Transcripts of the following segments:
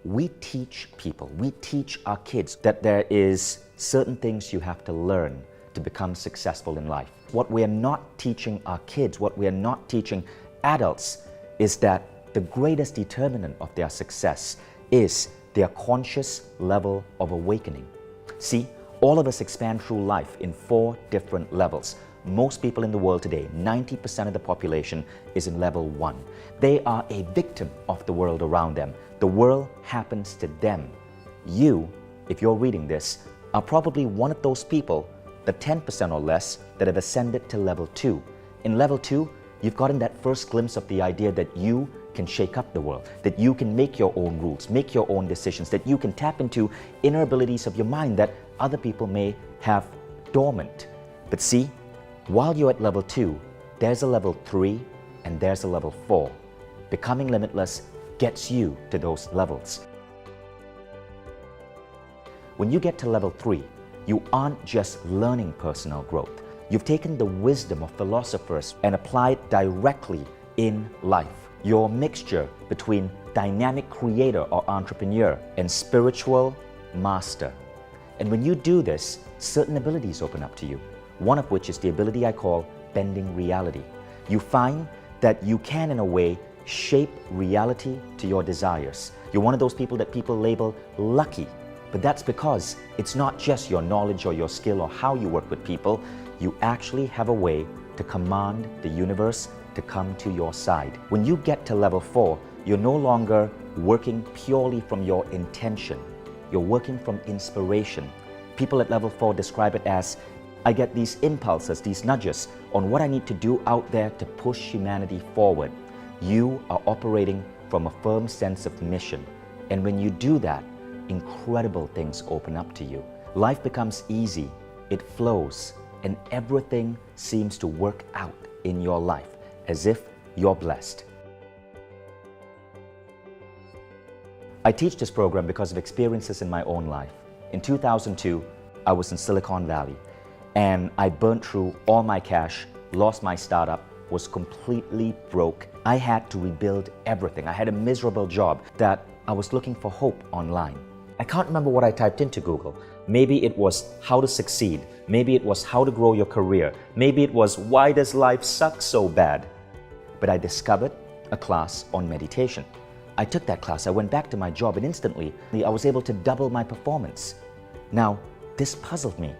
we teach people, we teach our kids that there is certain things you have to learn to become successful in life. What we are not teaching our kids, what we are not teaching adults, is that the greatest determinant of their success is their conscious level of awakening. See, all of us expand through life in 4 different levels. Most people in the world today, 90% of the population, is in level 1. They are a victim of the world around them. The world happens to them. You, if you're reading this, are probably one of those people, the 10% or less, that have ascended to level 2. In level 2, you've gotten that first glimpse of the idea that you can shake up the world, that you can make your own rules, make your own decisions, that you can tap into inner abilities of your mind that other people may have dormant. But see, while you're at level 2, there's a level 3 and there's a level 4. Becoming Limitless gets you to those levels. When you get to level 3, you aren't just learning personal growth. You've taken the wisdom of philosophers and applied it directly in life. You're a mixture between dynamic creator or entrepreneur and spiritual master. And when you do this, certain abilities open up to you. One of which is the ability I call bending reality. You find that you can, in a way, shape reality to your desires. You're one of those people that people label lucky, but that's because it's not just your knowledge or your skill or how you work with people. You actually have a way to command the universe to come to your side. When you get to level 4, you're no longer working purely from your intention. You're working from inspiration. People at level 4 describe it as, I get these impulses, these nudges on what I need to do out there to push humanity forward. You are operating from a firm sense of mission. And when you do that, incredible things open up to you. Life becomes easy, it flows, and everything seems to work out in your life as if you're blessed. I teach this program because of experiences in my own life. In 2002, I was in Silicon Valley. And I burnt through all my cash, lost my startup, was completely broke. I had to rebuild everything. I had a miserable job that I was looking for hope online. I can't remember what I typed into Google. Maybe it was how to succeed. Maybe it was how to grow your career. Maybe it was why does life suck so bad? But I discovered a class on meditation. I took that class, I went back to my job, and instantly I was able to double my performance. Now, this puzzled me.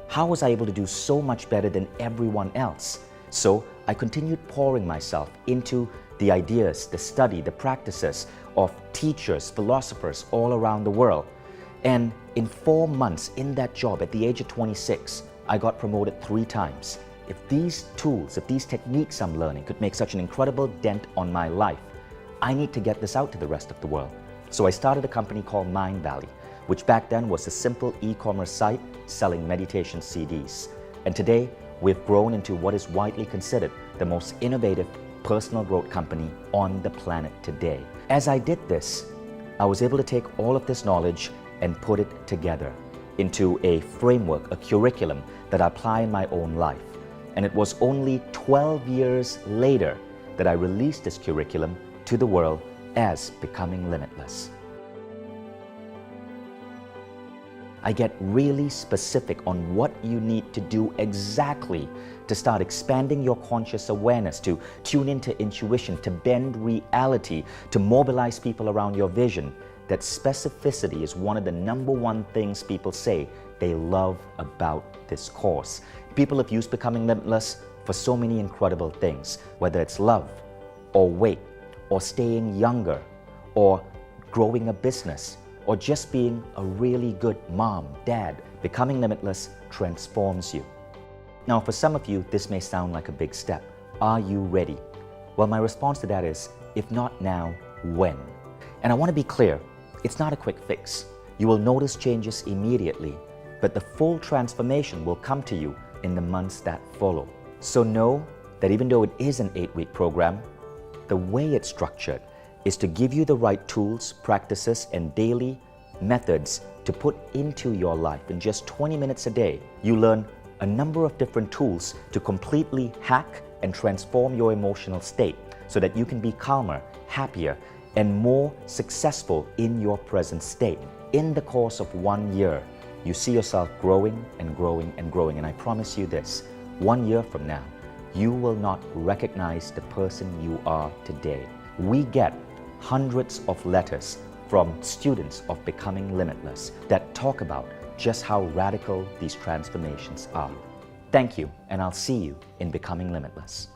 How was I able to do so much better than everyone else? So I continued pouring myself into the ideas, the study, the practices of teachers, philosophers all around the world. And in 4 months in that job, at the age of 26, I got promoted 3 times. If these tools, if these techniques I'm learning could make such an incredible dent on my life, I need to get this out to the rest of the world. So I started a company called Mindvalley, which back then was a simple e-commerce site selling meditation CDs. And today, we've grown into what is widely considered the most innovative personal growth company on the planet today. As I did this, I was able to take all of this knowledge and put it together into a framework, a curriculum that I apply in my own life. And it was only 12 years later that I released this curriculum to the world as Becoming Limitless. I get really specific on what you need to do exactly to start expanding your conscious awareness, to tune into intuition, to bend reality, to mobilize people around your vision. That specificity is one of the #1 things people say they love about this course. People have used Becoming Limitless for so many incredible things, whether it's love, or weight, or staying younger, or growing a business, or just being a really good mom, dad. Becoming Limitless transforms you. Now, for some of you, this may sound like a big step. Are you ready? Well, my response to that is, if not now, when? And I want to be clear, it's not a quick fix. You will notice changes immediately, but the full transformation will come to you in the months that follow. So know that even though it is an 8-week program, the way it's structured is to give you the right tools, practices, and daily methods to put into your life. In just 20 minutes a day, you learn a number of different tools to completely hack and transform your emotional state so that you can be calmer, happier, and more successful in your present state. In the course of 1 year, you see yourself growing and growing and growing. And I promise you this, 1 year from now, you will not recognize the person you are today. We get hundreds of letters from students of Becoming Limitless that talk about just how radical these transformations are. Thank you, and I'll see you in Becoming Limitless.